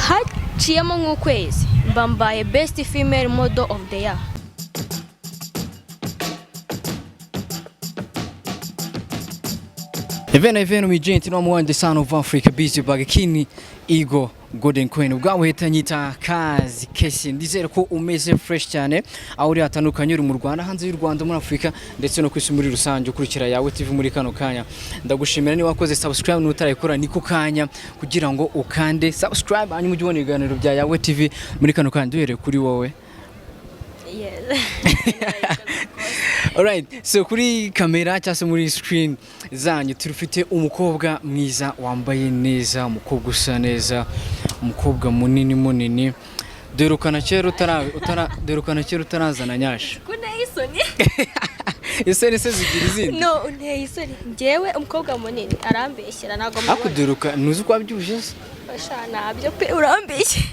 haciyemo nk'ukwezi mbambaye best female model of the year. Eveno mijenti no mwande son of Africa busy bagakini Ego Golden Queen ubwawe hetanyita kazi kesi ndizere ko umeze fresh cyane aho uri hatandukanye uri mu Rwanda hanze y'u Rwanda muri Afrika ndetse no kwisi muri rusange ukurikira yawe TV muri kano kanya ndagushimira ni wakoze subscribe n'utarayikora niko kanya kugira ngo ukande subscribe hanyuma ujye ubona ibiganiro bya yawe TV muri kano kanya duhere kuri wowe. Yes. Alright, so kuri kamera cyase muri screen zanyu turufite umukobwa mwiza wambaye neza, umukobwa usa neza, umukobwa munini derukana kero utarazana nyasha. Kuna isoni? Isoni se zigira izindi? No, unteye isoni. Njyewe umukobwa munini arambeshyira nago mubona. Akuderuka nuzi ko abyuje se? Bashana byo pe urambeshye.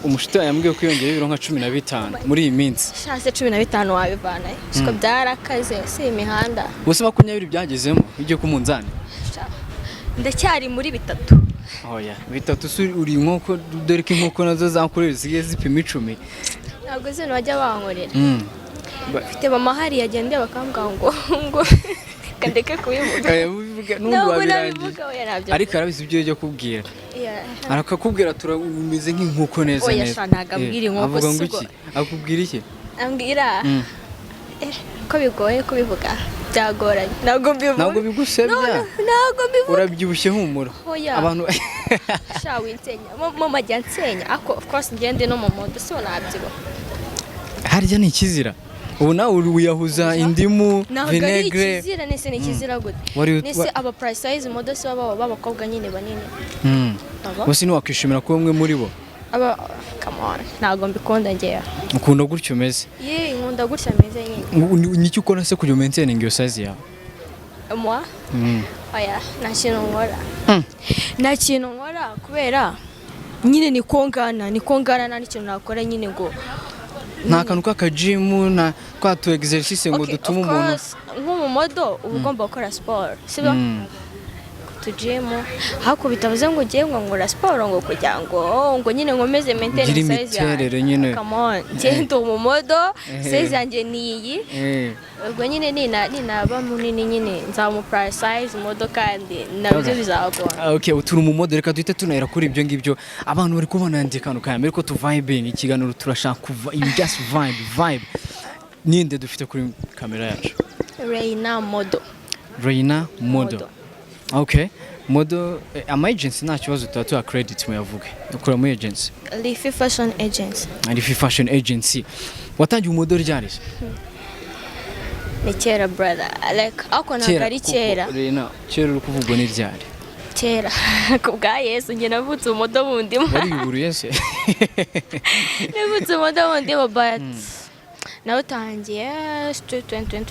Umushito yambwiye ko yongeye ibiro nka 15 muri iyi minsi. Shase 15 wabivana. Siko byarakaze si imihanda. Bose 20 byagezemo ujye ku munzani. Ndacyari muri bitatu. Oya, bitatu suri uri nkoko dereke nkoko nazo zakorera zigiye zipima 10. Ntabwo zino bajya bankorera. Bafite mama hari yagende bakambwa ngo kandeke kubivuga. N'ubu wabirangiye. Ariko arabizi ibyo yo kubwira. Arakakubwira turamize nk'inkoko neza neza. Oya shanaga abwira inkoko sugo. Akubwira iki? Ambwira. Ko bigoye kubivuga. Byagoranye. Ntabwo bigusebya. Ntabwo bivuga. Urabyibushye humura. Abantu shawe insenya. Mama jya nsenya. Ako of course ngende no mu modo so nabyibo. Harya ni ikizira. Ubu nawe uyahuza indimu vinegre. Ikizira nese ni kizira gute. Nese aba price size model se babakobwa nyine banini. Bose ni wakishimira ko umwe muri bo. Aba come on. Ntago mbikunda ngeya. Ukunda gutyo meze. Nkunda gutya meze nyine. Niki ukora se kujya maintain ngiyo size yawe? Moi? Oya, nta kintu nkora kubera nyine nikongana nta kintu nakora nyine ngo nta kantu k'akajimu na kwa tu exercice ngo dutuma umuntu nk'umumodo uba ugomba gukora sport sibyo tujimu hako bitavuze ngo ugiye ngo nkora sport ngo kugira ngo nyine nkomeze maintain size yawe. Come on ngendo umumodo size yanjye niyi ubwo nyine ninaba munini nyine nzamu price size modo kandi nabyo bizagora. Okay, uturi umumodo reka duhite tunahera kuri ibyo ngibyo abantu bari kubona ndikano kamera ko tu vibe ni ikiganiro turashaka kuva you just vibe ninde dufite kuri kamera yacu? Reina Modo. Okay, Modo ama agency nta kibazo tutatu credit mu yavuge ukora mu agency Leafy Fashion Agency. Leafy Fashion Agency watangiye umumodo ryari? Ni kera brother like ako nagari kera. Reina kera uri kuvugwa ni ryari? Kera kubwa Yesu nge navutse umumodo bundi wari yuburiye se? Navutse umumodo bundi but nawutangiye 2024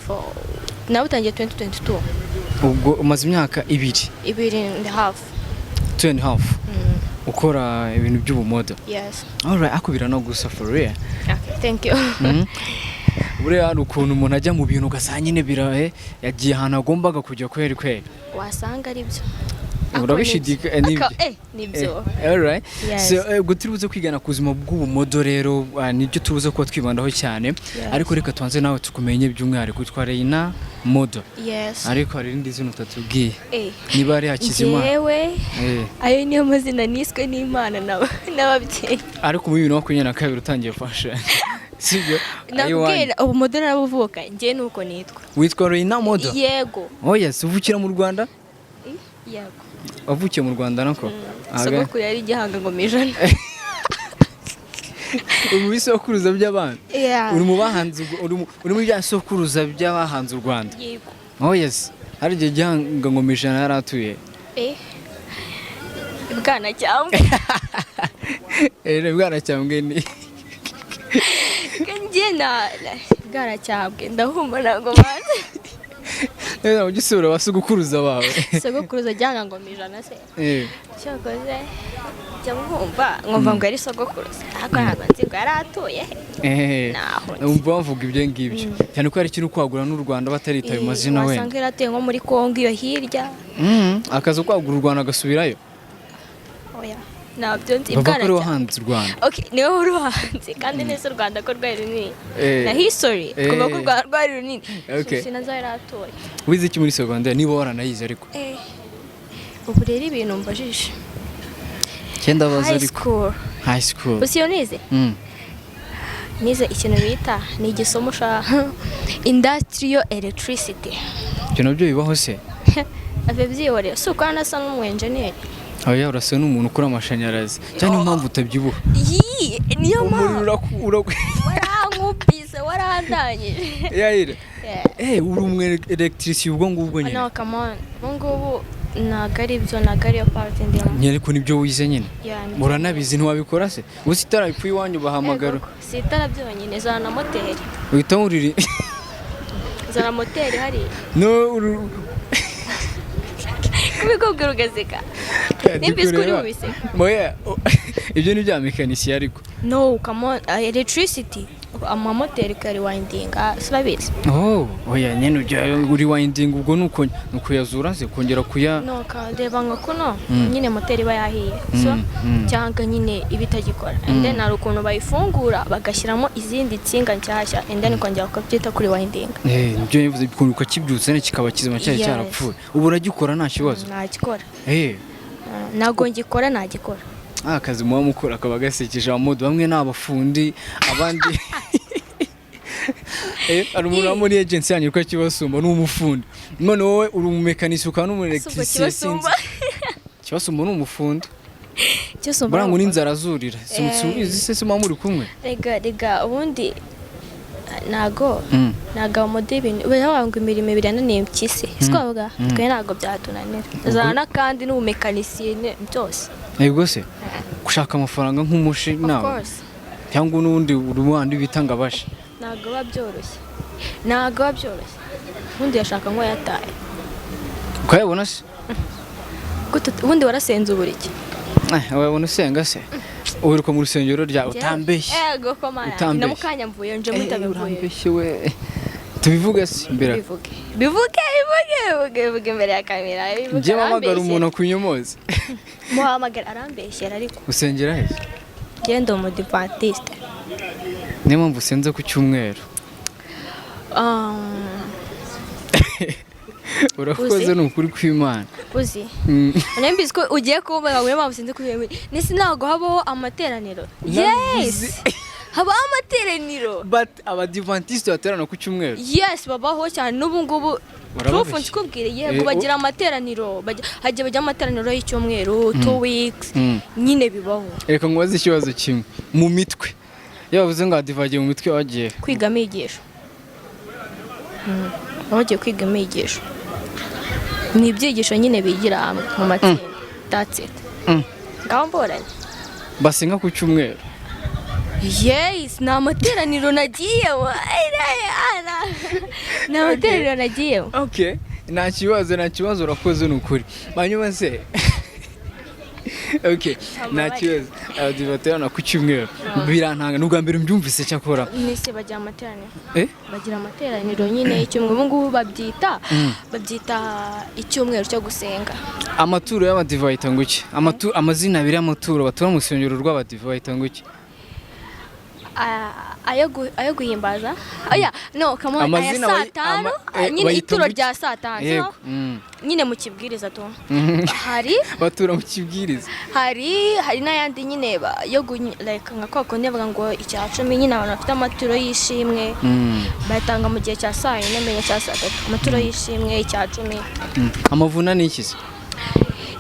nawutangiye 2022. Ubwo umaze imyaka 2.5 2.5 ukora ibintu by'ubumodo. Yes. Alright, akubira no gusa for real. Okay, thank you. Buriya ukuntu umuntu ajya mu bintu ugasanga nyine birahe yagiye ahantu agombaga kujya kweri wasanga ari byo urabishidika nibyo. Alright, so gutiribuze kwigana kuzima bw'ubumodo rero nibyo tubuze ko twibandaho cyane ariko reka twanze nawe tukumenye by'umwihariko twitwa Reina Modo. Yes. Ariko hari indi zino tatubwiye niba ari hakizima yewe ayo niyo mazina niswe n'Imana n'ababyeyi ariko mu 2022 utangiye fashion sibyo nabwira ubumodo nabuvuka ngiye nuko nitwa witwa Reina Modo. Yego. Yes, uvukira mu Rwanda? Yego. Wavukiye mu Rwanda nako? Sogokuru yari igihanga ngo mijana. Ubu bisokuruza by'abana? Uri mu bahanze uri mu byasokuruza by'abahanze u Rwanda? Yego. Yes. Hari igihe gihanga ngo mijana yaratuye. Bwana cyambwe. Bwana cyambwe ni Ngena bwana cyambwe ndahumba nago maze. Neza ugisura basugukuruza bawe. Sogokuruza jyanga ngo mijana se. Cyakoze cyamwumva ngomba ngo ari sogokuruza. Ako ntabwo nzi ko yaratuye. Umva bavuga ibyo ngibyo. Cyane ko ari kintu kwagura n'u Rwanda bataritaye amazina we. Wasanga yaratuye nko muri Kongo iyo hirya. Akazo kwagura u Rwanda gasubirayo. Oya. nabyo nzi bava kuri wahanze u Rwanda. Okay, niwe uruhanze kandi nese u Rwanda ko rwari runini na history kuva ko rwari runini. Okay. Sinazo yaratoye. Wize iki muri secondaire niba waranayize ariko? Ubu rero ibintu mbajije. Cyenda baza ariko. High school. Usiyo nize? Nize ikintu bita ni igisomo sha industrial electricity. Cyo nabyo bibaho se? Abebyihorera. So kwa nasa n'umu engineer. Oya urasa n'umuntu ukora amashanyarazi. Cyane impamvu utabyibuha. Niyo mpamvu. Warankubise warandanyije. Yayira. Uri umu electricien ubwo ngubwo nyine. No come on. Ubwo nagari byo nagari yo part ndimo. Nyene ko nibyo wize nyine. Muranabizi ntiwabikora se? Uzi itarapfuye iwanyu bahamagara. Si itarabyo nyine zana moteri. Uhita uriri. Zana moteri hari. No kubikubwira ugazeka. Nimbise kuri ubise. Moya ibyo ni bya mekanisi ariko. No come on electricity amamoteri kari winding surabizi. Oya nyene uri winding ubwo nuko yazura ze kongera kuya. No kadeba ngakuno nyine moteri bayahiye. So cyanga nyine ibitagikora. And then ari ukuntu bayifungura bagashyiramo izindi tsinga nshyashya and then kongera kubyita kuri winding. Nibyo yivuze bikunuka kibyutse ne kikaba kizima cyari cyarapfuye. Ubu uragikora nta kibazo. Nagikora. Nago ngikora nagikora. Akazi muba mukora akaba gasekeje amodo bamwe n'abafundi abandi ari umuntu muri agency yanyu ko kibasumba n'umufundi none wowe uri umumekanisi ukaba n'umu electricien sinzi kibasumba n'umufundi kibasumba barangu n'inzara azurira simusubizi se sima muri kumwe rega ubundi nago amode ibintu baravuga imirimo birananiye mpyise sikovuga twe nago byatunanira zana kandi n'umumekanisi byose yego se gushaka amafaranga nk'umushi nawe cyangwa n'undi uruwandi bitanga basha nago babyoroshye ubundi yashaka ngo yataye ukayabona se ubundi warasenze uburiki wabona usenga se uheruka mu rusengero rya utambeshye yego ko mara namukanya mvuye nje mutabivuye urambeshye we tubivuge se imbere bivuge imbere ya kamera nje mamagara umuntu akunyomoza muhamagara arambeshyera ariko usengera he genda mu Adventiste niyo mpamvu usenze ku cyumweru urakoze n'ukuri kw'Imana uzi nembizi ko ugiye kuvuga ngo mpamvu usenze ku cyumweru nisi nago habaho amateraniro yes habaho amateraniro but Abadventiste baterana ku cyumweru yes babaho cyane n'ubu ngubu proof nsikubwire yego bagira amateraniro bajya amateraniro y'icyumweru 2 weeks nyine bibaho reka ngwaze ikibazo kimwe mu mitwe yavuze ngo adivagiye mu mitwe wagiye kwiga migisho wagiye kwiga migisho ni ibyigisho nyine bigira hamwe mu matsinda that's it ngaho mboranye basenga ku cyumweru yes na amateraniro nagiye okay nta kibazo urakoze n'ukuri banyuma se okay nta kibazo abadivaterana ku cyumweru birantanga n'ubwa mbere mbyumvise cyakora nise bagira amateraniro bagira amateraniro nyine icyumweru ngubu babyita icyumweru cyo gusenga amaturo y'abadiva yitanga iki amazina abiri y'amaturo batura mu rusengero rw'abadiva yitanga iki ayo guhimbaza no kamo aya saa tanu nyine ituro rya saa tanu nyine mu kibwiriza tu hari batura mu kibwiriza hari n'ayandi nyine yo like nka koko nevuga ngo icya 10 nyine abantu bafite amaturo y'ishimwe batanga mu gihe cya saa 4 n'amenye cya saa 3 amaturo y'ishimwe icya 10 amavuna ni iki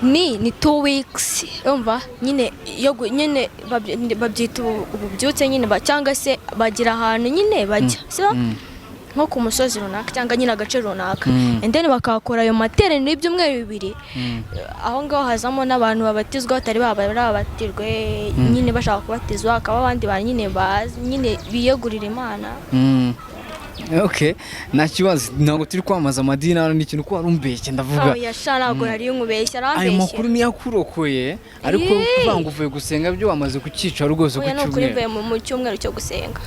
ni 2 weeks umva nyine babyita ububyutse nyine cyangwa se bagira ahantu nyine bajya so nko ku musozi runaka cyangwa nyine agace runaka and then bakakora ayo materaniro y'ibyumweru 2 aho ngaho hazamo n'abantu babatizwa batari babatirwe nyine bashaka kubatizwa akaba abandi bantu nyine biyegurira Imana okay nta kibazo ntabwo turi kwamaza amadini hano n'ikintu ko warumbeshye ndavuga oya ntabwo nari nkubeshye arambeshye ayo makuru ni yakurokoye ariko kuvanga uvuye gusenga byo wamaze kukica rwose ku cyumweru oya nukuri mvuye mu cyumweru cyo gusenga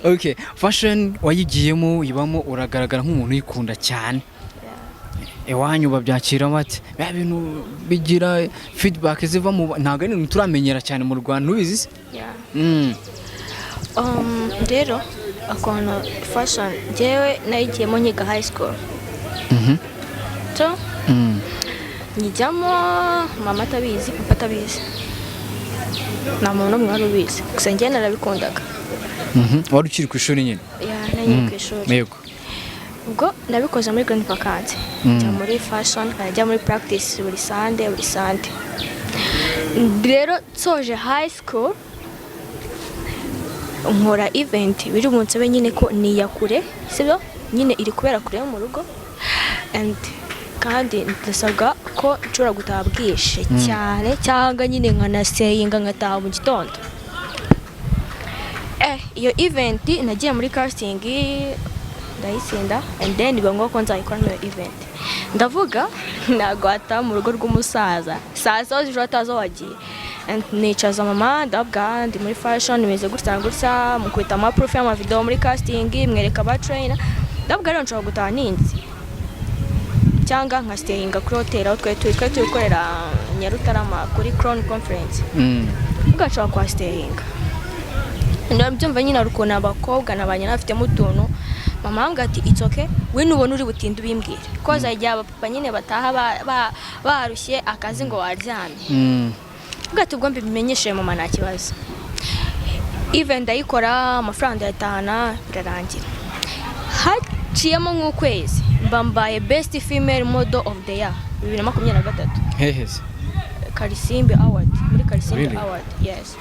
okay fashion wayigiyemo ibamo uragaragara nk'umuntu uyikunda cyane iwanyu babyakira bate ya bintu bigira feedback ziva mu ntago ari turamenyera cyane mu Rwanda ubizi rero akono fashion jewe nayigiyemo nyiga high school so nyijyamo mama atabizi papa atabizi nta muntu n'umwe wari ubizi gusa njye narabikundaga wari ukiri ku ishuri nyine nari ku ishuri yego ubwo nabikoze muri grand vacances njya muri fashion nkajya muri practice buri Sunday rero soje high school nkora event biri umunsi we nyine ko niyakure sibyo nyine iri kubera kure yo mu rugo and kandi ndasabwa ko nshobora gutaha bwishe cyane cyangwa nyine nkanaseyinga ngataha mu gitondo iyo event nagiye muri casting ndayisinda and then bibango ko nzayikora iyo event ndavuga nagwata mu rugo rw'umusaza saa saba z'ijoro atazo wagiye nicaza mama ndabwa ndi muri fashion nimeze gutya mukubita amaproof y'amavideo muri casting mwereka ba trainer ndabwa rero nshobora gutaha ninzi cyangwa nka stayinga kuri hotel aho twari turi gukorera Nyarutarama kuri Crown Conference ugashobora kwa stayinga ndabyumva nyine ruko n'abakobwa nabanye nafitemo utuntu mama ambwira ati it's okay we nubona uri butinde ubimbwire ko zajya abapapa nyine bataha barushye akazi ngo waryamye ugati ubwo mbimenyeshe mama nta kibazo even ndayikora amafaranga yatahana birarangira haciyemo nk'ukwezi mbambaye best female model of the year 2023 heheze Karisimbi award muri Karisimbi award yes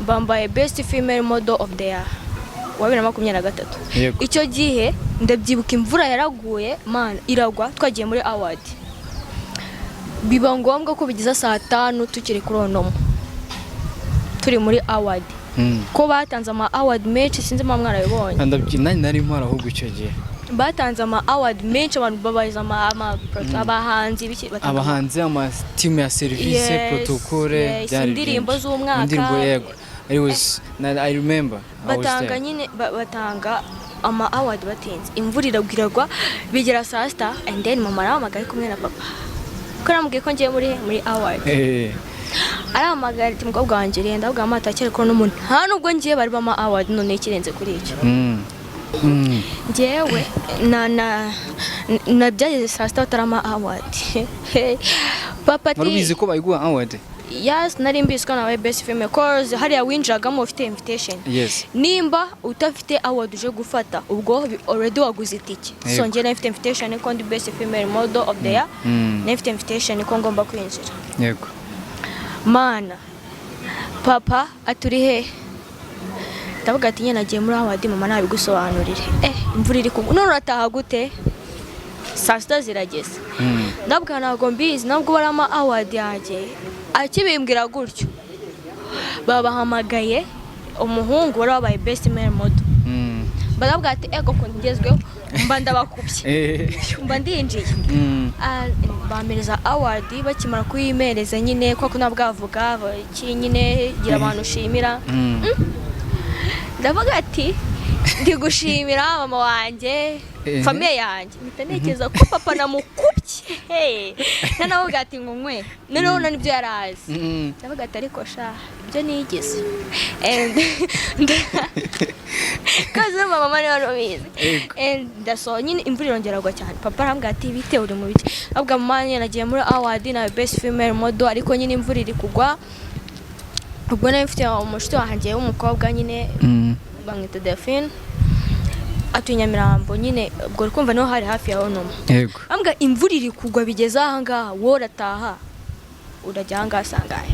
mbambaye best female model of the year wa 2023 icyo gihe ndabyibuka imvura yaraguye man iragwa twagiye muri award biba ngombwa ko bigize saa 5 tukiri kuronomo turi muri award ko batanze ama award menshi sinzi mwamwara yabonye ndabyina nari mpara ahubwo icyo gihe batanze ama award menshi abantu babayiza abahanzi biki abahanzi ama team ya service protocole byari indirimbo z'umwaka indirimbo yego I remember batanga nyine batanga ama award batinze imvura iragwiragwa bigera saa 6 and then mama aramagaye kumwe na papa ko namubwiye ko ngiye muri award aramagara ati mukobwa wanjye renda ubwo amata cyari ko n'umuntu nta nubwo ngiye bari bama award none ikirenze kuri icyo njyewe na byageze saa 6 utarama award papa ati warubizi ko bayiguha award yes nari mbizi ko nawe best female cause hariya winjiragamo ufite invitation yes nimba utafite award uje gufata ubwo already waguze itike so njye nafite invitation ko ndi best female model of the year nafite invitation ko ngomba kwinjira yego mana papa aturi he ndavuga ati nyine nagiye muri award mama nabigusobanurire imvura iri kugwa none urataha gute saa 6 zirageze ndabwa ntago mbizi nabwo barama award yaje akibimbwira gutyo babahamagaye umuhungu wari wabaye best male model barabwa ati ego ko ngezweho mba ndabakubye mba ndinjiye bamereza award bakimara kuyimereza nyine ko nabwavuga iki nyine gira abantu ushimira ndavuga ati ndi gushimira mama wanjye famille yanjye mitekereza ko papa namukubye nanavuga ati nkwe noneho nibyo yarazi ndavuga ati ariko sha ibyo nigeze kaze mama ni wano bize ndaso nyine imvura irongeragwa cyane papa arambwira ati bite uri mu biki abwa mama nyine nagiye muri award na best female model ariko nyine imvura iri kugwa ubwo nayo mfite umushuti wanjye w'umukobwa nyine bamwita Delphine atunyamirambo nyine ubwo kumva no hari hafi ya ono yego ambwa imvura iri kugwa bigeze aha ngaha worataha urajya aha ngaha sangaye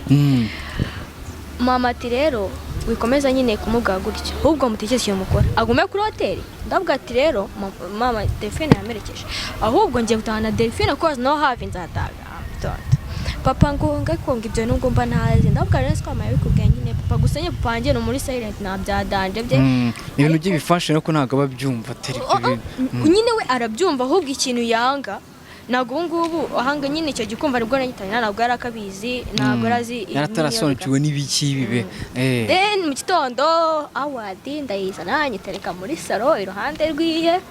mama ati rero wikomeza nyine kumubwa gutyo ahubwo mutekereze icyo mukora agume kuri hoteli ndabwa ati rero mama Delphine yamerekeje ahubwo ngiye gutahana Delphine ko no hafi nzataga papa ngo ngakonga ibyo nubwo mba ntazi ndabwa rero twamaye bikubwiye nyine papa gusenye papa njye no muri silent na byadanje bye ibintu by'ibifashe no ko ntago babyumva teri nyine we arabyumva ahubwo ikintu yanga nago ngubu ahanga nyine icyo gikumva nibwo nanyitanya ntabwo yarakabizi ntabwo arazi yaratarasonekiwe n'ibiki bibe then mu gitondo award ndayizana nyitereka muri salo iruhande rwiye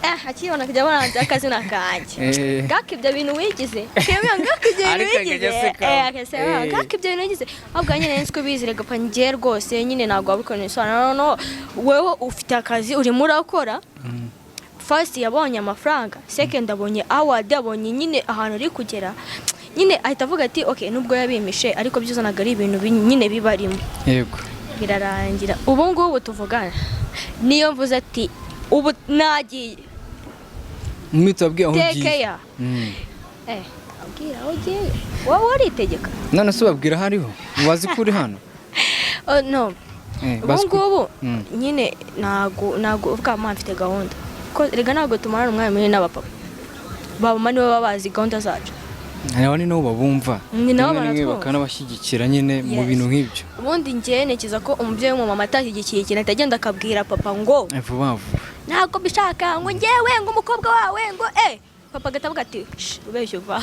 akibona kujya baranze akazina kanjye gaka ibyo bintu wigize kemya gaka ibyo bintu wigize gaka ibyo bintu wigize ahubwo nyine nzi ko bizire gapangiye rwose nyine ntabwo wabikoneshana no wewe ufite akazi urimo urakora first yabonye amafaranga second abonye award abonye nyine ahantu uri kugera nyine ahita avuga ati okay nubwo yabimishe ariko byuzanaga ari ibintu nyine bibarimo yego birarangira ubu ngubu tuvugana niyo mvuze ati ubu nagiye mwitabwiye aho ugiye abwira aho ugiye wowe waritegeka none se ubabwira hariho wazi ko uri hano no ubu ngubu nyine ntago uvuga mpamvu mfite gahunda ko rega ntabwo tumarana umwanya munini n'abapapa baba nibo baba bazi gahunda zacu aba ni nabo babumva ni nabo baratwumva bakanabashyigikira nyine mu bintu nk'ibyo ubundi njye ntekereza ko umubyeyi w'umumama atashyigikiye ikintu atagenda akabwira papa ngo vuba vuba ntabwo bishaka ngo njyewe ngo umukobwa wawe ngo papa agatavuga ati ubeshye uva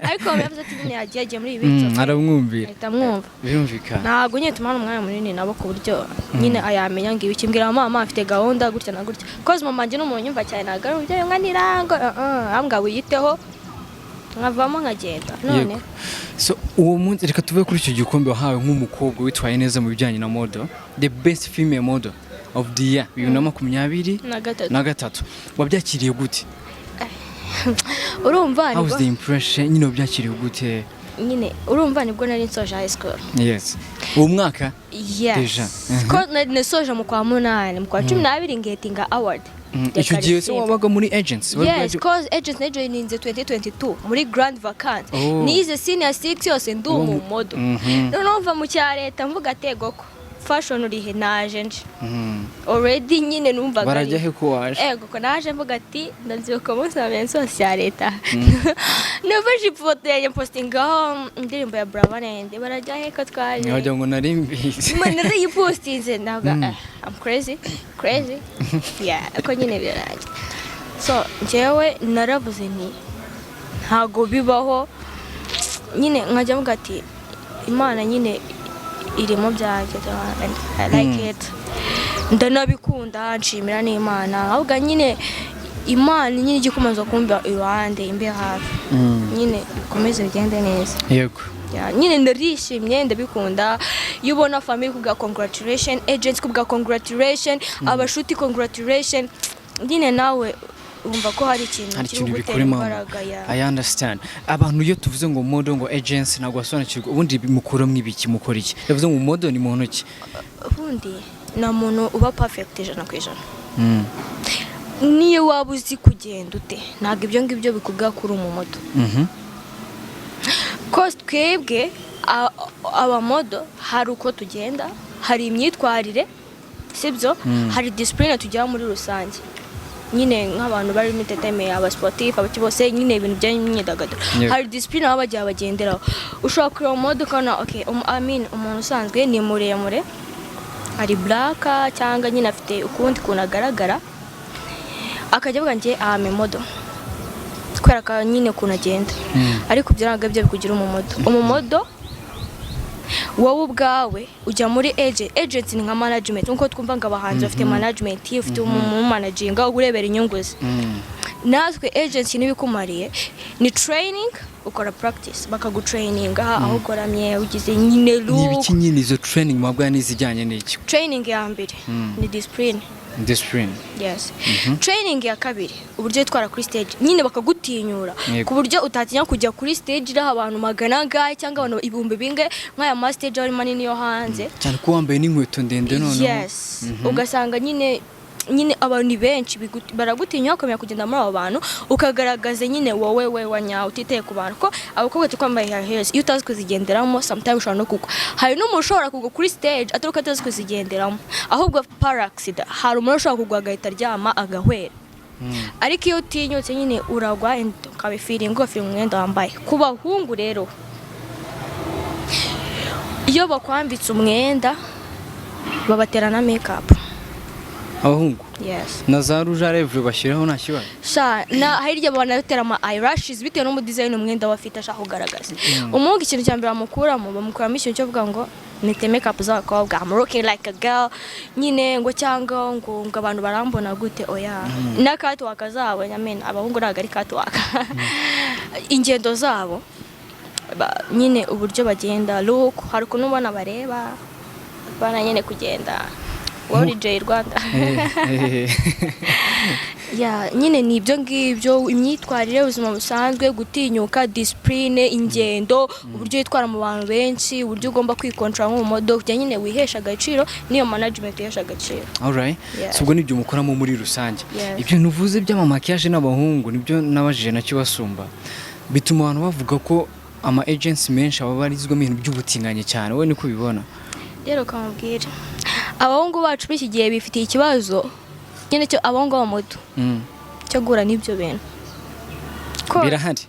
ariko yavuze ati nyine yagiye muri ibi bice aramwumvira ahita amwumva birumvikana ntabwo nyine tumara umwanya munini nabo ku buryo nyine ayamenya ngo ibiki mbwira mama afite gahunda gutya na gutya koze mama njye n'umuntu nyumva cyane ntabwo ari umubyeyi umwanira ngo ambwa wiyiteho nkavamo nkagenda none so uwo munsi reka tuve kuri icyo gikombe wahawe nk'umukobwa witwaye neza mu bijyanye na model the best female model of the year 2023 wabyakiriye gute urumva how was the impression nyine wabyakiriye gute nyine urumva nibwo nari nsoje high school yes uwo mwaka deja ko nasoje mu kwa 8 mu kwa 12 ngetinga award icyo gihe se wabaga muri agents yes cause agents nejo ninze 2022 muri grand vacance nize senior 6 yose ndu mu modo none mva mu cya leta mvuga tegoko fashion urihe naje nje already nyine numvaga barajya he ko waje ko naje mvuga ati ndazibuka munsi wa menso ya leta never ifoto ya postinga indirimbo ya Brava nende barajya he ko twaje wagira ngo nari mbizi mane yipostinze ndavuga I'm crazy yeah ko nyine biraje so njyewe naravuze nti ntago bibaho nyine nkajya mvuga ati Imana nyine irimo byanjye I like it ndanabikunda nshimira n'Imana ahubwo nyine Imana nyine igikomeza kumva iruhande imbe hafi nyine bikomeze bigende neza yego nyine ndarishimye ndabikunda iyo ubona family kubwa congratulation agents kubwa congratulation abashuti congratulation nyine nawe umva ko hari ikintu bikurimo I understand abantu iyo tuvuze ngo model ngo agents ntabwo basobanukirwa ubundi mukora mwibiki mukora iki yavuze ngo model ni muntu ki ubundi na muntu uba perfect 100%. Niyo waba uzi kugenda ute ntabwo ibyo ngibyo bikubwa kuri mu moto cause twebwe aba model hari uko tugenda hari imyitwarire sibyo hari discipline tujya muri rusange nyine nk'abantu bari mu teteme aba sportif abaki bose nyine ibintu by'imyidagaduro hari discipline aba bajya bagenderaho ushobora kureba model kana okay umuntu usanzwe ni muremure ari black cyangwa nyine afite ukundi kuntu agaragara akajya avuga ngiye model twera ka nyine kuntu agenda ariko byaraga byo bikugira umumodo wowe ubwawe ujya muri agents ni nka management nkuko twumva ngo abahanzi bafite management ufite managinga urebera inyungu ze natwe agents nibikumariye ni training ukora practice bakagutraininga aho ukoramye ugize nyine look nibiki nyine izo training mabwa nizijyanye n'iki training ya mbere ni discipline yes training ya kabiri uburyo twara kuri stage nyine bakagutinyura ku buryo utatinya kujya kuri stage iraho abantu magana gaye cyangwa abantu ibihumbi binge nk'aya ma stage ari manini yo hanze cyane ko wambaye n'inkweto ndende none yes ugasanga nyine abantu benshi baragutinya ukamenya kugenda muri abo bantu ukagaragaza nyine wowe wanya utiteye ku bantu ko abakobwa tukwambaye hairs iyo utazi kuzigenderamo sometimes ushobora no kugwa hari n'umushobora kugwa kuri stage ataruka atazi kuzigenderamo ahubwo paraxida hari umuntu ushobora kugwa agahita aryama agahwera ariko iyo utinyutse nyine uragwa ukabifiringa umwenda wambaye ku bahungu rero iyo bakwambitse umwenda babatera na makeup abahungu yes na za rouge à lèvres bashiraho nta kibazo na hirya banatera ama eyelashes bitewe no design umwenda wafite ashaka kugaragaza umuhungu ikintu cya mbere bamukuramo ikintu cyo vuga ngo nite makeup z'abakobwa, I'm looking like a girl nyine ngo cyangwa ngo abantu barambona gute oya na catwalk zabo nyamena abahungu ntago ari catwalk ingendo zabo nyine uburyo bagenda look hari ukuntu ubona bareba bana nyine kugenda wari J Rwanda ya nyine ni ibyo ngibyo imyitwarire ubuzima busanzwe gutinyuka discipline ingendo uburyo yitwara mu bantu benshi uburyo ugomba kwikontrola mu modoka nyine wihesha agaciro niyo management yihesha agaciro. All right, so ubwo nibyo mukoramo muri rusange. Ibyo nuvuze by'amamakiyaje n'abahungu nibyo nabajije nacyo basumba bituma abantu bavuga ko ama agency menshi ababarizwamo ibintu by'ubutinganye cyane. Wowe niko ubibona? Rero kamubwira abahungu bacu b'iki gihe bifitiye ikibazo nyine cyo abahungu ba moto cyo gura n'ibyo bintu birahari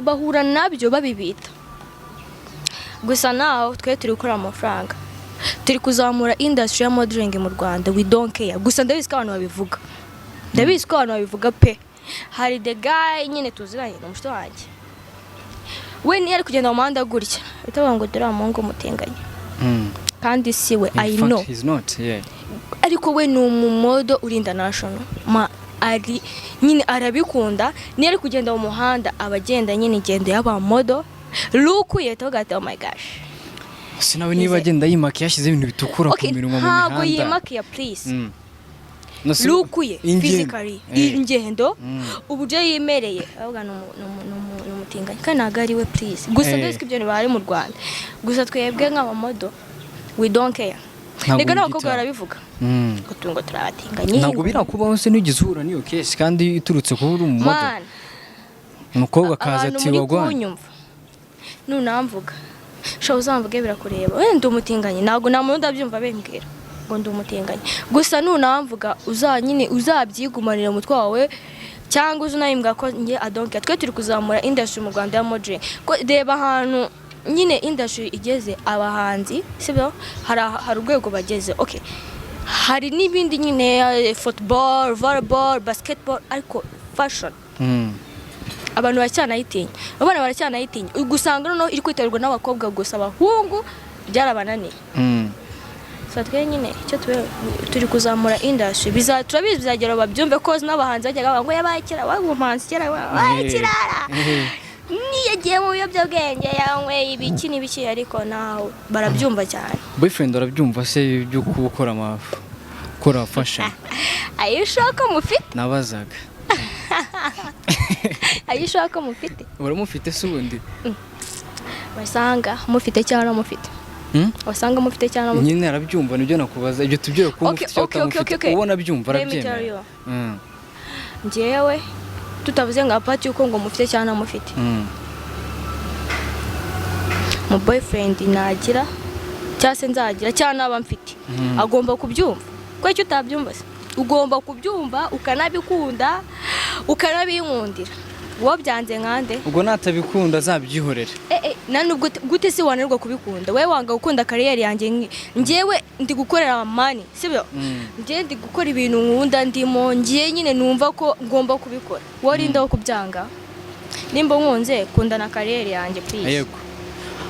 bahura nabyo babibita gusa naho twe turi gukora amafaranga turi kuzamura industry ya modeling mu Rwanda we don't care gusa ndabizi ko abantu babivuga pe hari the guy nyine tuziranye n'umushito wanjye we ni ari kugenda mu muhanda gutya bitavuga ngo dore amungu mutenganye kandi siwe I know he's not ariko we ni umumodo uri international ari nyine arabikunda ni ari kugenda mu muhanda abagenda nyine ingendo y'abamodo look yetavuga ati oh my gosh sinawe niba agenda yimaka yashize ibintu bitukura ku minwa mu mihanda ntabwo yimaka please look ye physically ingendo uburyo yimereye avuga n'umutinganya kandi ntago ari we please gusa ndetse ibyo ni bari mu Rwanda gusa twebwe nk'abamodo we don't care nega n'abakobwa barabivuga ngo turabatinganye ntabwo birakubaho se n'igize uhura n'iyo case kandi iturutse kuba uri umumodo umukobwa kaza ati wagwanye nunamvuga sho uzamvuge birakureba we ndi umutinganye ntabwo nta muntu ndabyumva bembwira ngo ndi umutinganye gusa nunamvuga uzanyine uzabyigumanira mu mutwe wawe cyangwa uzunayimbwa ko nge adonke twe turi kuzamura industry mu Rwanda ya modeling ko reba ahantu nyine industry igeze abahanzi sibyo hari urwego bageze okay hari n'ibindi nyine football volleyball basketball ariko fashion abantu bacyanayitinya abana baracyanayitinya ugusanga no iri kwiterwa n'abakobwa gusa abahungu byarabananiye satwe nyine cyo turi kuzamura industry turabizi bizagera babyumve ko n'abahanzi bajyaga ngo yabakira wagumanzi kera wakirara niyagiye mu biyobyabwenge yanyweye ibiki n'ibiki ariko naho barabyumva cyane boyfriend arabyumva se byo gukora fashion ayishaka mufite nabazaga ayishaka mufite uramufite se ubundi wasanga mufite cyangwa mufite wasanga mufite cyangwa mufite nyine arabyumva nibyo nakubaza ibyo tubyere ko mufite cyangwa mufite ubona byumva arabyemera njyewe tutavuze ngo apati uko ngo mufite cyangwa mufite mu boyfriend nagira cyase nzagira cyangwa naba mfite agomba kubyumva ko icyo utabyumva se ugomba kubyumva ukanabikunda ukanabinkundira wo byanze nkande ubwo natabikunda azabyihorera nanubwo gute se wanirwa kubikunda we wanga gukunda career yanjye njyewe ndi gukorera mani sibyo njye ndi gukora ibintu nkunda ndimo ngiye nyine numva ko ngomba kubikora wari ndaho kubyanga nimba nkunze kunda na career yanjye please yego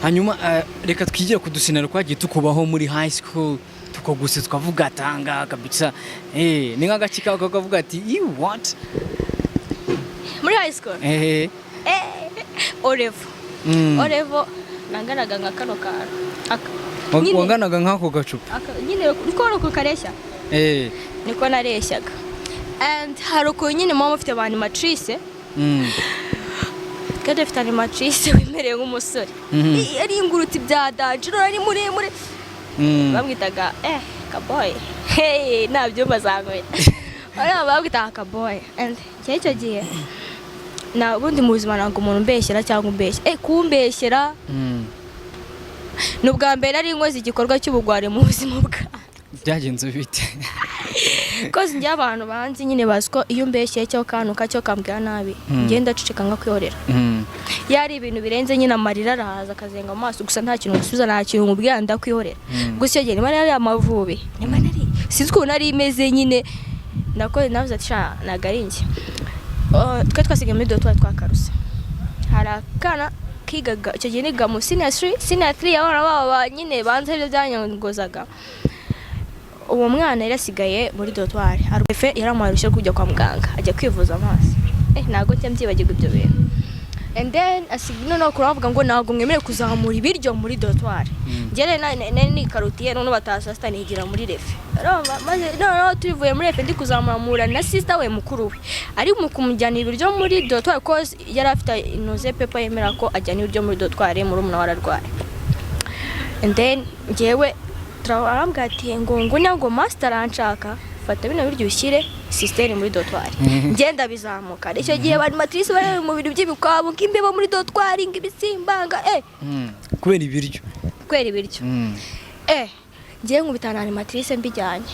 hanyuma reka twigire kudusinara kwagiye tukubaho muri high school tukoguse twavuga tanga kabisa ni nk'agakika kavuga ati you what muri high school Orevo nanganaga nka kano kantu wanganaga nk'ako gacupa nyine uko kukareshya niko nareshyaga and hari uko nyine mama ufite abantu matrice kandi afite animatrice wimereye nk'umusore ari ingurutse bya dajiro ari muremure bamwitaga kaboy nabyo bazangoye bamwitaga kaboy and cyo gihe na bundi mu buzima ntabwo umuntu umbeshyera cyangwa umbeshya kumbeshyera ni ubwa mbere ari inkozi igikorwa cy'ubugwari mu buzima bwawe byagenze bite koze njye abantu banzi nyine bazi ko iyo umbeshyeye cyo kanuka cyo kambwira nabi ngenda aceceka nkakwiyorera yari ibintu birenze nyine amarira arahaza akazenga mu maso gusa nta kintu gusubiza nta kintu nkubwira ndakwihorera gusa iyo gihe niba nari amavubi niba nari sinzi ukuntu nari imeze nyine nakoze navuze ati nagaringe twe twasigaye muri doto twakaruse hari akana nahigaga icyo gihe niga mu senior 3 abana baba nyine banze ibyo byanyongozaga. Uwo mwana yarasigaye muri dortoir, arufe yaramuharushye kujya kwa muganga ajya kwivuza amaso. Ntago cyambyibagirwa ibyo bintu. And then no kuravuga ngo ntago mwemere kuzamura ibiryo muri dortoir. Ngere ni karutiye none batasasta nigira muri refe. Maze no turivuye muri refe ndi kuzamura na sister we mukuru we. Ari mu kumujyana ibiryo muri dortoir cause yari afite inoze pepa yemera ko ajyana ibiryo muri dortoir muri umuna wararwaye. And then ngewe arambwira ati ngo nyango master anshaka fata bino biryo ushyire sister muri dortoir. Ngenda bizamuka icyo gihe bari matrice bari mu bintu by'ibikwabo ng'imbebo muri dortoir ng'ibisimbanga kubera ibiryo ngiye nkubitana animatrice mbijyanye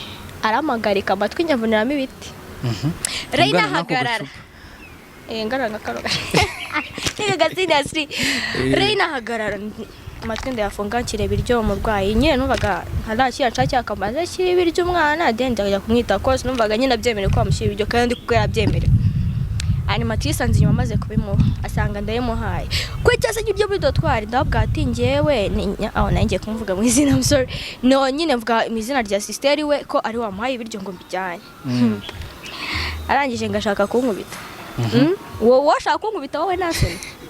aramagarika amatwi nyavuniramo ibiti. Reina hagarara ngaranga karoga niga gatsini asri Reina hagarara amatwi ndayafunga nkire biryo umurwayi nyine numvaga ntarashira nshaka akamaze kiri biryo umwana dende ajya kumwita cause numvaga nyine abyemere ko amushyira ibiryo kandi kuko yabyemere. Animatrice anzi nyuma maze kubimuha asanga ndayimuhaye ko cyase ibyo muri dortoir ndabwa ati ngewe nanjye kumvuga mu izina I'm sorry no nyine mvuga mu izina rya sister we ko ari wamuhaye ibiryo ngo mbijyanye. Arangije ngashaka kunkubita. Wowe washaka kunkubita wowe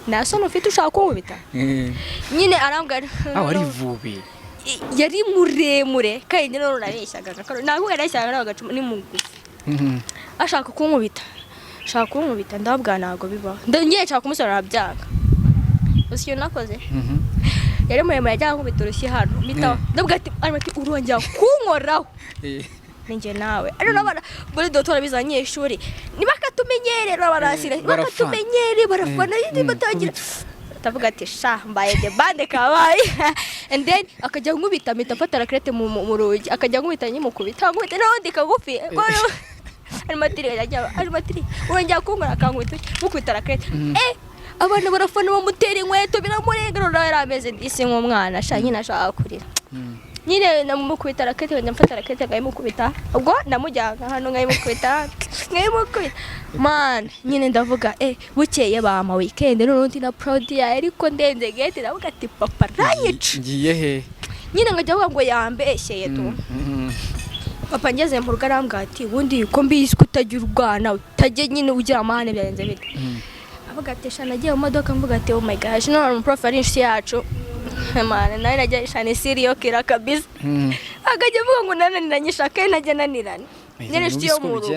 nasoni ufite ushaka kunkubita. Nyine arambwira ari vubi yari muremure kandi none nareshyaga ntabwo yareshyaga n'agacu ni mugufi. Ashaka kunkubita ndabwa ntago bibaho ngiye nshaka kumusora arabyanga. Usiyo nakoze yari muremure ajya kunkubita urushyi hano ndabwa ati urongera kunkoraho ninjye nawe ari nabana muri dortoir bizanyeshuri nibakatumenyerera barasira bakatumenyere barafana yindi batangira tavuga ati sha mbaye de bande kabaye. And then akajya nkubita mita fatara crete mu rugi akajya nkubita nyimukubita nkubita naho ndikagufi arimatiri urongera kunkora akankubita mukubita rakrete abana barafana bamutera inkweto biramurenga none yarameze disi nk'umwana sha nyine ashaka kurira. Nyine namukubita rakete wenda mfata rakete ngayimukubita ubwo namujyana hano ngayimukubita man nyine ndavuga bukeye bama weekend none ndi na proud ya ariko ndenze gate ndavuga ati papa ranyica ngiye he nyine ngajya vuga ngo yambeshye tu. Papa ngeze mu rugo arambwira ati ubundi ko mbisi kutagira urwana utajye nyine ugira amahane byarenze bite. Avuga ati sha nagiye mu modoka mvuga ati oh my gosh none umuprof ari inshuti yacu mana nawe najya ishane seriyo kira kabisa. Akajya avuga ngo nananiranyisha kandi najya nanirana nyine inshuti yo mu rugo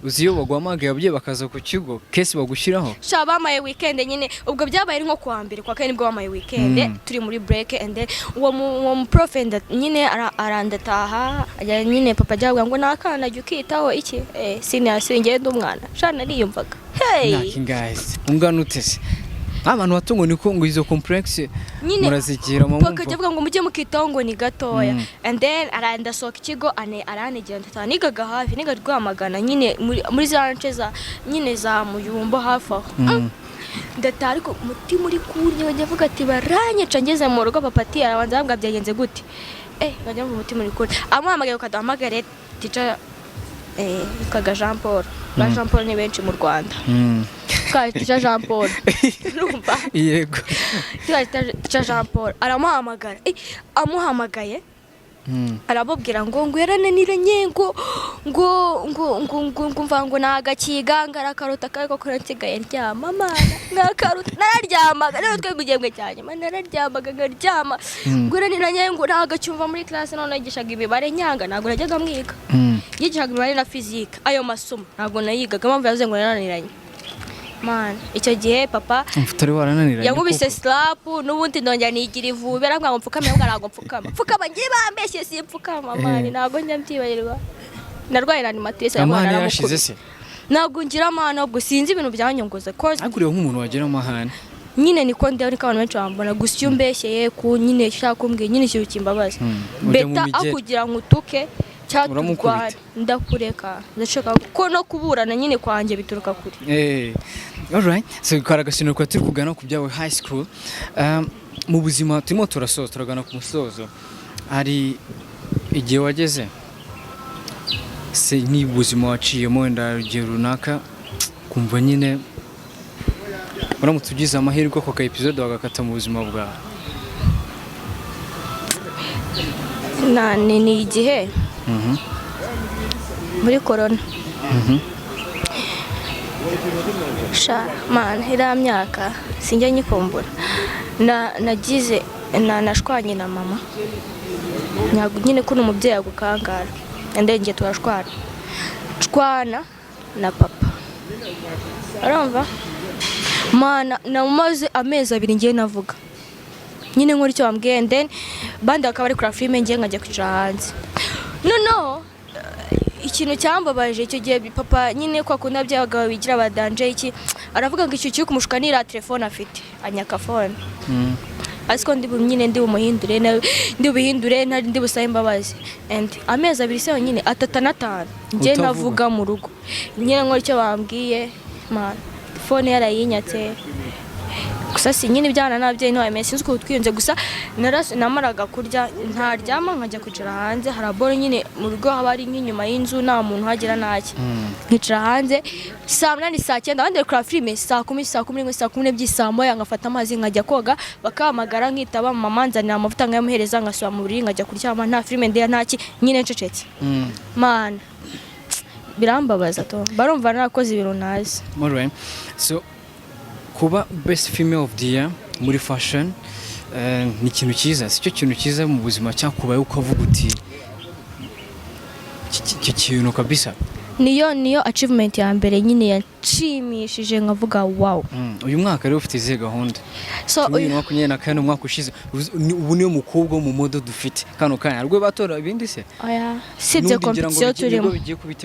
uziyo bagwamagaye abye bakaza ku kigo kesi bagushyiraho sha bamaye weekend nyine ubwo byabaye nko kwa mbere kwa kane nibwo bamaye weekend turi muri break and then uwo prof nyine arandataha ajya nyine papa ajya ngo nakana jya ukitaho iki senior ngende umwana sha nariyumvaga Nothing guys ungana utese abantu batungo niko ngo izo complex murazikira mu mvuga akavuga ngo mujye mukitaho ngo ni gatoya. And then arandasoka ikigo aranegera ndanigaga hafi niga rwamagana nyine muri za nce nyine za muyumbo hafi aho ndatari ko muti muri kurye bajya vuga ati baranyica ngeze mu rugo papa ati arabanza bambwa byagenze gute bajya mu muti muri kurye amuhamagaye ukaduhamagare teacher kaga Jean Paul ni benshi mu Rwanda teacher Jean Paul urumva yego teacher Jean Paul aramuhamagara amuhamagaye arabobwira ngo yarananiranye ngo mvango nagakiganga arakarota kako kuransigaye ndyama mana ngakarota nararyamaga rero twegugembwe cyane mana nararyamaga ngaryama ngo yarananiranye ngo nagacyumva muri class none yigishaga ibibare nyanga nago najyaga mwiga yigishaga ibibare na physique ayo masomo nago nayigaga mpamvu yavuze ngo yarananiranye man icyo gihe papa mfutari warananiranye yagubise slap nubundi ndongera nigira ivubi arambwa mfukame ngo arago mfukama ngiye bambeshye si mfukama man nago njya mbyibagirwa narwaye na animatrice y'amana yarashize se nago ngira amana ubwo sinzi ibintu byanyongoza cause akuriye nk'umuntu wagira amahane nyine niko ndewe niko abantu benshi bambona gusa iyo mbeshyeye ku nyine shaka kumbwiye nyine cyo kimbabaza beta akugira ngutuke cyatugwara ndakureka ndashaka ko no kuburana nyine kwanje bituruka kuri alright so karagasino kwa turi kugana ku byawe high school mu buzima turimo turasoza turagana ku musozo ari igihe wageze se ni buzima waciyemo nda runaka kumva nyine uramutse ugize amahirwe ko ka episode bagakata mu buzima bwawe? ni igihe muri corona man iriya myaka sinjya nyikumbura. Nagize nashwanye na mama nyine ko umubyeyi agukangara ndenge turashwana na papa urumva mana namaze amezi 2 ngiye navuga nyine nkuri cyo wambwiye then bandi akaba ari kuri filime ngiye nkajya kwicara hanze no ikintu cyambabaje icyo gihe papa nyine kwa kundi by'abagabo bigira badanje iki aravuga ngo icyo cyo kumushukanira telefone afite anyaka phone asiko ndi nyine ndi umuhindure ndi ubihindure ntari ndi busaye imbabazi and amezi 2 se nyine 3 ngiye navuga mu rugo nyine nkora icyo bambwiye man phone yarayinyatse gusa si nyine byana nabye no amezi sinzi ko twiyunze gusa namaraga kurya ntaryama nkajya kwicara hanze haraboro nyine mu rugo haba ari nk'inyuma y'inzu nta muntu hagera naki nkicara hanze saa 8 saa 9 abandi kuri filime saa 10 saa 11 saa 12 by'isambo ngafata amazi nkajya koga bakamagara nkitaba mama nzanira amavuta ngayamuhereza ngasubira mu buriri nkajya kuryama nta filime ndeya ntaki nyine ncecetse man birambabaza to barumva narakoze ibintu nazi. Alright, so kuba best female of the year muri fashion ni ikintu cyiza, si cyo kintu cyiza mu buzima cyakubaye ukavuga uti iki kintu kabisa niyo achievement ya mbere nyine yacimishije nkavuga wow. Uyu mwaka rero ufite izihe gahunda? So uyu mwaka nyene nakane umwaka ushize ubu niyo mukobwa mu modo dufite kano kanya rwe batora ibindi se? Oya sibye competition turimo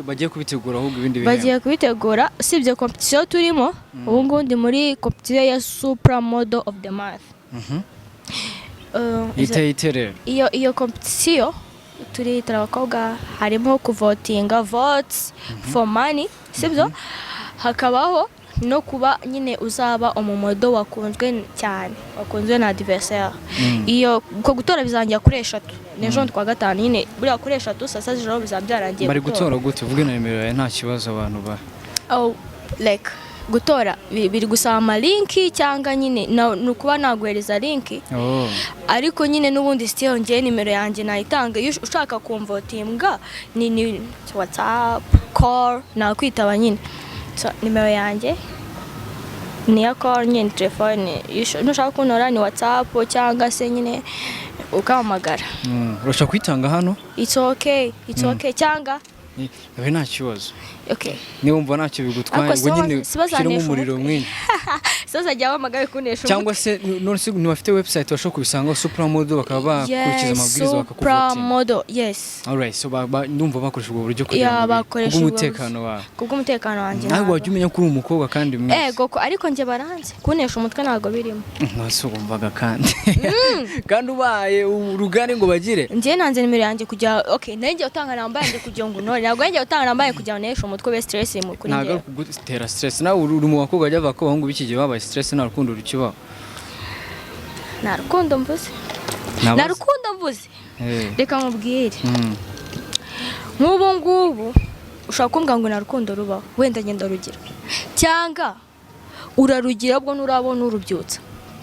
bagiye kubitegura ahubwo ibindi bagiye kubitegura sibye competition turimo ubu ngundi muri competition ya super model of the month. Iterere iyo competition turi abakobwa harimo kuvotinga votes for money sibyo hakabaho no kuba nyine uzaba umumodo wakunzwe cyane wakunzwe na adversaire iyo ko gutora bizangira kuri 3 nejo kwa gatanu nyine buri kuri 3 sasa z'ijoro bizabyarangiye bari gutora gute uvuge na nimero yawe nta kibazo abantu ba like gutora biri gusaba amalinki cyangwa nyine nukuba naguhereza linki ariko nyine nubundi still ngiye nimero yanjye nayitanga iyo ushaka kumvotinga ni WhatsApp call nakwitaba nyine so nimero yanjye ni ya call nyine telefone nushaka kunora ni WhatsApp cyangwa se nyine ukamagara urashaka kwitanga hano it's okay cyangwa Ewe nta kibazo. Okay. Niba umva ntacyo bigutwaye ngo nyine shira mu muriro mwinshi. Sasa jya wamagaye kunesha. Cyangwa se none ni bafite website bashobora kubisanga Supermodel bakaba bakurikiza amabwiriza bakakuvotinga. Supermodel, yes. Alright, so ndumva bakoresha ubwo buryo kugira umutekano wawe. Kubw'umutekano wanjye. Nawe wajya umenya ko uri umukobwa kandi mwiza. Goko ariko nje baranze kunesha umutwe nago birimo. Nasubumvaga kandi. Kandi ubaye urugane ngo bagire. Nje nanze nimero yanjye kujya okay, nanjye utanga namba yanjye kujya ngo none ntabwo njye utanga namba kujya nesha umutwe be stress mu kuri nje. Ntabwo kugutera stress nawe uri mu bakobwa bajya bava ko bahungu bikije babaye stress na rukundo rukibaho. Na rukundo mvuze. Reka mubwire. Nk'ubu ngubu ushaka kumbwira ngo na rukundo rubaho wenda ngenda rugira. Cyanga urarugira bwo nurabona urubyutsa.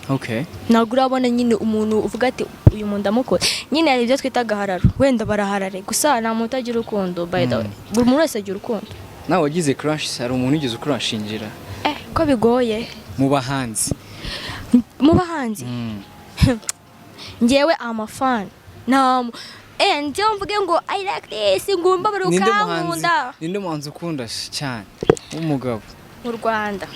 Okay. Ntabwo urabona nyine umuntu uvuga ati uyu muntu amukora. Nyine hari ibyo twita gahararo. Wenda baraharare gusa nta muntu agira urukundo by the way. Buri muntu wese agira urukundo. Nawe wagize crush hari umuntu ugize ukurashingira. Ko bigoye. Mu bahanzi. Ngewe amafan. Nje mvuge ngo I like this ngumba barukankunda. Ninde muhanzi ukunda cyane umugabo mu Rwanda?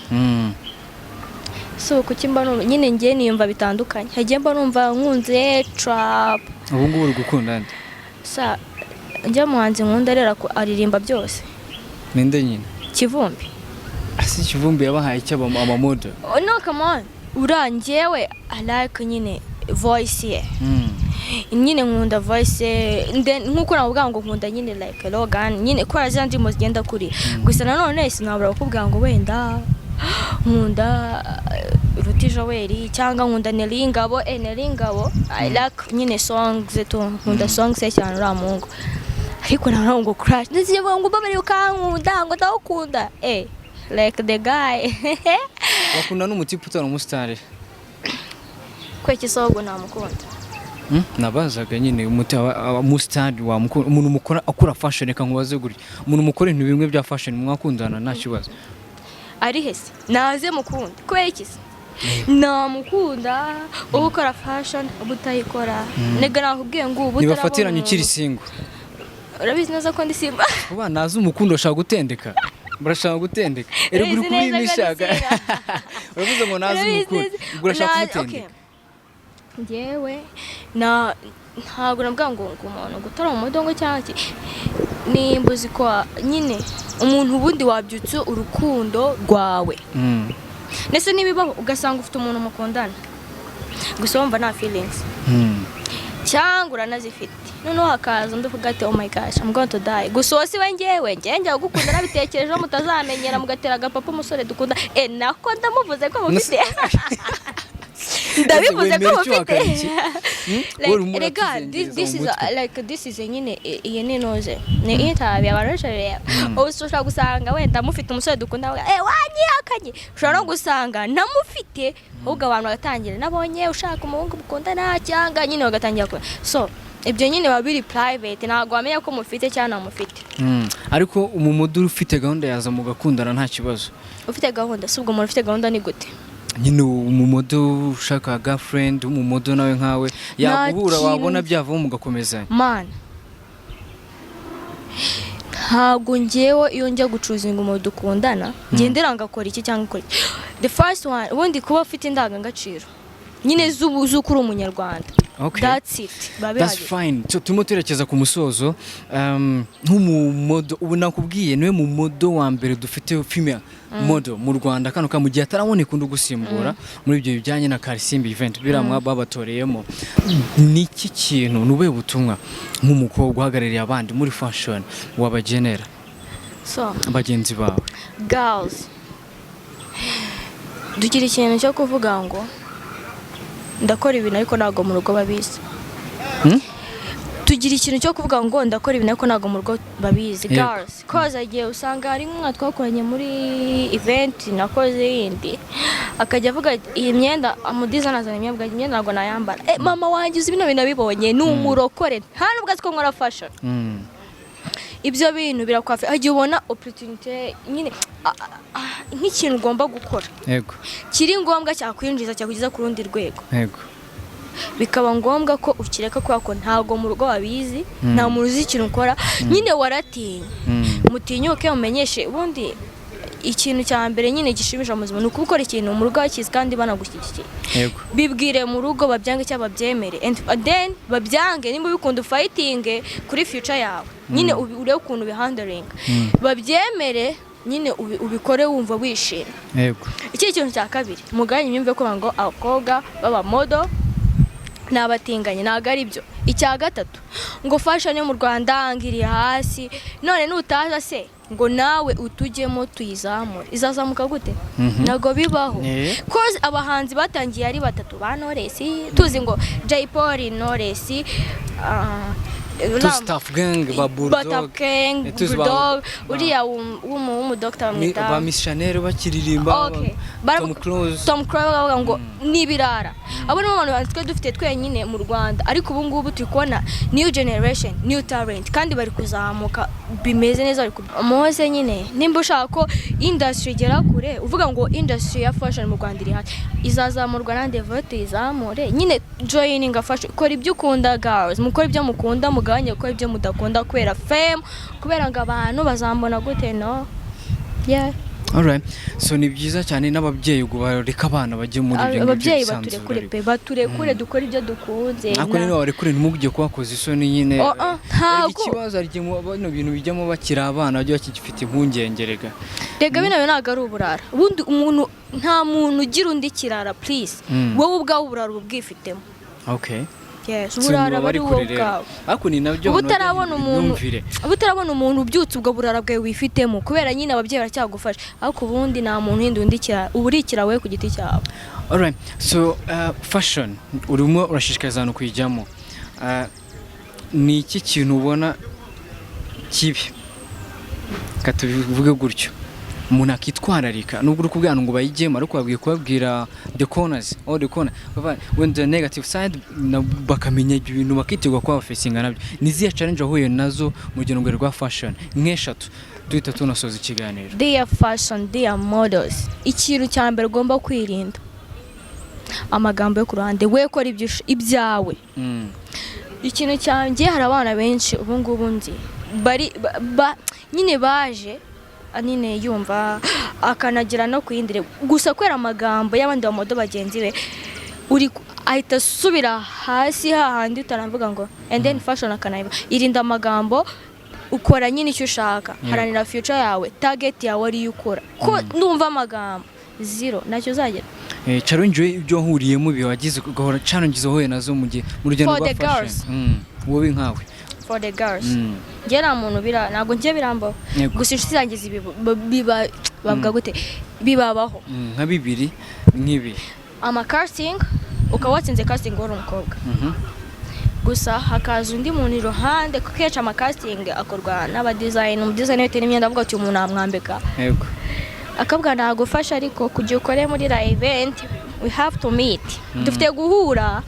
So kuki mba nyine ngiye niyumva bitandukanye. Hagiye mba numva nkunze trap. Ubu ngubu uri gukunda nde? Sa nje muhanzi nkunda rera ko aririmba byose. Ninde nyine? Kivumbi. Asi Kivumbi yabahaye cyaba amamodo. Oh no, come on. Urangewe I like nyine voice ye. Nyine nkunda voice nkuko navuga ngo nkunda nyine like Logan nyine ko azandi mo zigenda kuri. Gusa nanone sinabura kukubwira ngo wenda nkunda Rutija weri cyangwa nkunda Nelingabo Nelingabo I like nyine songs zetu nkunda songs cyane uramungu ariko naho ngo crash ndiziye ngo babari ukankunda ngo ndakunda like the guy wakunda n'umutipe utari umusitari kweki sogo namukunda nabazaga nyine umusitari wamukunda umuntu mukora akora fashion reka nkubaze gutya umuntu mukora ibintu bimwe bya fashion mwakundana nta kibazo ari hese naze mukunda kweki namukunda ukora fashion ubutayikora nega nakubwiye ngo ubu nibafatiranye ukiri single urabizi neza ko ndi simba uba nazi umukundo ushaka gutendeka burashaka gutendeka ere guri kuri imishaka uravuze ngo nazi umukundo burashaka gutendeka ngewe ntabwo nabwa ngo umuntu gutara mu modongo cyangwa nimbuzi ko nyine umuntu ubundi wabyutse urukundo rwawe nese nibibaho ugasanga ufite umuntu mukundana gusa wumva nta feelings cyangwa uranazifite noneho hakaza undi uvuga ati oh my gosh I'm going to die gusa wose we ngewe njya gukunda nabitekerejeho mutazamenyera mugatera agapapa umusore dukunda nako ndamuvuze ko mufite ndabivuze ko mufite rega this is nyine iyi ni noze ni interview abantu rero ushobora gusanga wenda mufite umusore dukunda wanyihakanye ushobora no gusanga namufite ahubwo abantu bagatangira nabonye ushaka umuhungu mukundana cyangwa nyine bagatangira so ibyo nyine babiri private ntabwo wamenya ko mufite cyangwa namufite ariko umumoduru ufite gahunda yaza mugakundana nta kibazo ufite gahunda si ubwo umuntu ufite gahunda ni gute nyine umumodo ushaka girlfriend umumodo nawe nkawe yakubura wabona byavamo mugakomezanya man ntabwo ngewe iyo njya gucuzinga umuntu dukundana ngendera ngakora iki cyangwa ikora the first one ubundi kuba ufite indangagaciro nyine z'ukuri umunyarwanda that's it that's fine turimo turekeza ku musozo nk'umumodo ubu nakubwiye niwe mu modo wa mbere dufite female model mu Rwanda kano mu gihe ataraboneka undi gusimbura muri ibyo bijyanye na Karisimbi event biramwa babatoreyemo niki kintu nube butumwa nk'umukobwa uhagarariye abandi muri fashion wabagenera so abagenzi bawe girls dugira ikintu cyo kuvuga ngo ndakora ibintu ariko ntago mu rugo babizi tugira ikintu cyo kuvuga ngo ndakora ibintu ariko ntago mu rugo babizi girls cause agiye usanga hari umwana twakoranye muri event nakoze yindi akajya avuga iyi myenda amudiza nazana imyenda ntago nayambara mama wanjye uzi bino bintu bibonye ni umurokore nta nubwo aziko nkora fashion ibyo bintu birakwafe agiye ubona opportunity nyine nk'ikintu ugomba gukora yego kiri ngombwa cyakwinjiza cyakugeza ku rundi rwego yego bikaba ngombwa ko ukireka ko ntago mu rugo babizi nta muntu uzi ikintu ukora nyine waratinye mutinyuke umenyeshe ubundi ikintu cya mbere nyine gishimisha mu buzima ni ukubikora ikintu mu rugo bakizi kandi banagushyigikiye yego bibwire mu rugo babyange cyangwa babyemere and then babyange nimba bikunda fighting kuri future yawe nyine urebe ukuntu bihandling babyemere nyine ubikore wumva wishimye yego iki kintu cya kabiri muganye imyumve ko ngo abakobwa baba model nabatinganye naga ari byo icya gatatu ngo fashion yo mu Rwanda ngiri hasi none nutaza se ngo nawe utujyemo tuyizamure izazamuka gute nago bibaho cause abahanzi batangiye ari batatu ba Knowless tuzi ngo Jay Polly Knowless Staff gang Bulldog uriya doctor bamwita ba Miss Chanel bakiririmba Tom Cruise bavuga ngo nibirara abo no abantu twe dufite twenyine mu Rwanda ariko ubu ngubu tukona new generation new talent kandi bari kuzamuka bimeze neza ariko mose nyine nimba ushaka ko industry igera kure uvuga ngo industry ya fashion mu Rwanda iri hati izazamurwa na devote izamure nyine joining fashion kora ibyo ukunda girls mukora ibyo mukunda mugabanye ko ibyo mudakunda kwera fame kubera ngo abantu bazambona gute no alright so ni byiza cyane n'ababyeyi ubwo bareka abana bajye muri ibyo ababyeyi baturekure dukora ibyo dukunze ako rero barekure ntimugije kubakoza isoni nyine ikibazo arije mu bino bintu bijyamo bakira abana bajye bakigifite impungenge rega bino ntago ari uburara ubundi umuntu nta muntu ugira undi kirara please wowe ubwawe uburara ubwifitemo okay burara bari wowe ubwawe ariko ni nabyo ubutarabona umuntu ubyutse ubwo burara bwawe wifitemo kubera nyine ababyeyi baracyagufasha ariko ubundi nta muntu yindi undikira uburikira we ku giti cyawe alright so fashion urimo urashishikariza abantu kuyijyamo ni iki kintu ubona kibi katuvuge gutyo umuntu akitwararika nubwo uri kubwira ngo bayigemo ariko babwiye kubabwira the corners all the corner when the negative side bakamenya ibintu bakitegwa kwa facinga nabyo niziye challenge ahuye nazo mu rugendo rwa fashion nk'eshatu duhita tunasoza ikiganiro. Dear fashion, dear models, ikintu cya mbere ugomba kwirinda amagambo yo ku ruhande, we kora ibyawe. Ikintu cyanjye hari abana benshi ubu ngubu nzi bari nyine baje nyine yumva akanagira no kuyindire gusa kwera amagambo y'abandi bamodo bagenzi be uri ahita subira hasi hahandi utaramvuga ngo and then fashion akanayiba. Irinda amagambo, ukora nyine icyo ushaka, haranira future yawe, target yawe ari ukora ko ndumva amagambo zero nacyo zagira. Challenge ibyo huriyemo biwagize gahora challenge zo hoye nazo mu rugendo rwa fashion. Wowe nkawe for the girls ngera muntu bira nago nje birambo gusa inshuti zangize biba bavuga gute bibabaho nka bibiri nk'ibi ama casting ukawatsinze casting wari umukobwa gusa hakaza undi muntu iruhande kukeca ama casting akorwa n'aba design mu design yote n'imyenda avuga ati umuntu amwambeka yego akabwa nagufasha ariko kujya ukore muri la event we have to meet dufite guhura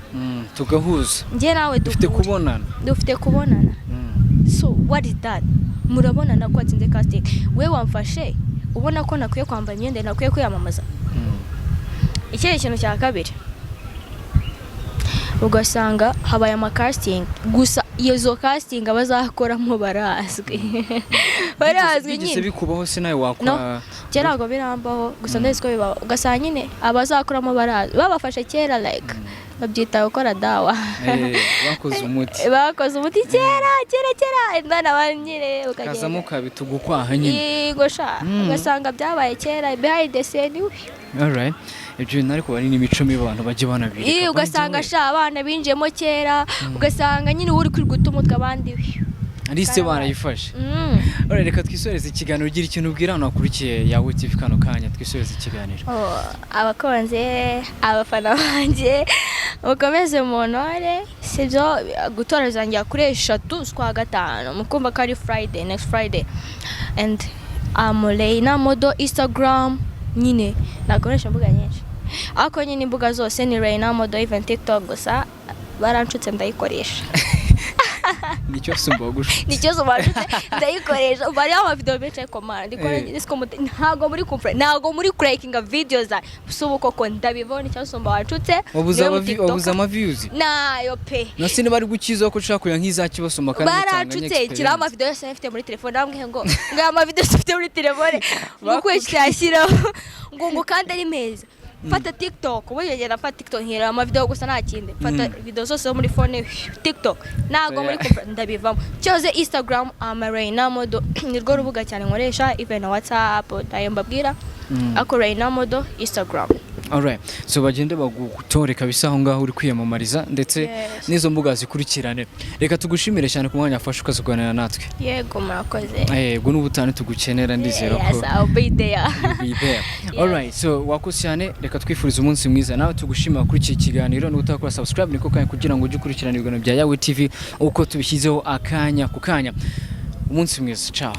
tugahuza nje nawe dufite kubonana so what is that murabonana ko atsinze casting we wamfashe ubona ko nakwiye kwambara imyenda nakwiye kwiyamamaza. Ikindi kintu cya kabiri ugasanga habaye ama casting gusa yezo casting abazakoramo barazwi nyine gise bikubaho se nawe wakora cyerago birambaho gusa ndetse ko bibaho ugasanga nyine abazakoramo barazwi babafashe kera like babyita gukora dawa bakoze umuti kera ndana banyire ukagenda kazamo kabitugukwaha nyine yego sha ugasanga byabaye kera behind the scene. All right, ibyo nariko bari n'imico y'abantu baje banabirika ugasanga sha abana binjemo kera ugasanga nyine uri kwirguta umutwe abandi Alise barayifashe. Ore reka twisoreze ikiganiro ugira ikintu ubwira hano akurikiye yawe TV kano kanya twisoreze ikiganiro. Abakonze abafana banje ukomeze monore sibyo gutoreza njya kuri 3 kwa gatanu mukumva kari Friday next Friday and amuleyina modo Instagram nyine nakoresha mbuga nyinshi ako nyine imbuga zose ni Reina modo even TikTok gusa baranshutse ndayikoresha. Nicyo sumbagusha ndayikoresha bari ama video beche command ntago muri kumfre ntago muri clicking videos subu koko ndabibona cyo sumba wacutse wabuza ama views nayo pe no sine bari gukiza ko ushaka kuya nk'izaki basoma kandi baracutse kira ama video yose afite muri telefone namwe ngo ama video afite muri telefone ukweshya yashira ngo kandi ari meza. Fata TikTok ubuyegera fata TikTok nkira ama video gusa nta kindi fata video zose muri phone TikTok nago muri ndabivamo cyoze Instagram Reina modo nirwo rubuga cyane nkoresha even WhatsApp ndayembabwira ako Reina modo Instagram. Alright, so bagende bagutoreka bisaho ngaho uri kwiyamamariza ndetse nizo mbuga zikurikirane. Reka tugushimire cyane ku mwanya afashe ukazuganira natwe. Yego murakoze. Ubwo n'ubutane tugukenera ndizera ko. Yes, I'll be there. Alright, so wakosyane reka twifuriza umunsi mwiza nawe tugushimira kuri iki kiganiro n'utakora subscribe niko kanya kugira ngo ujye ukurikirana ibiganiro bya Yawe TV uko tubishyizeho akanya ku kanya. Umunsi mwiza, ciao.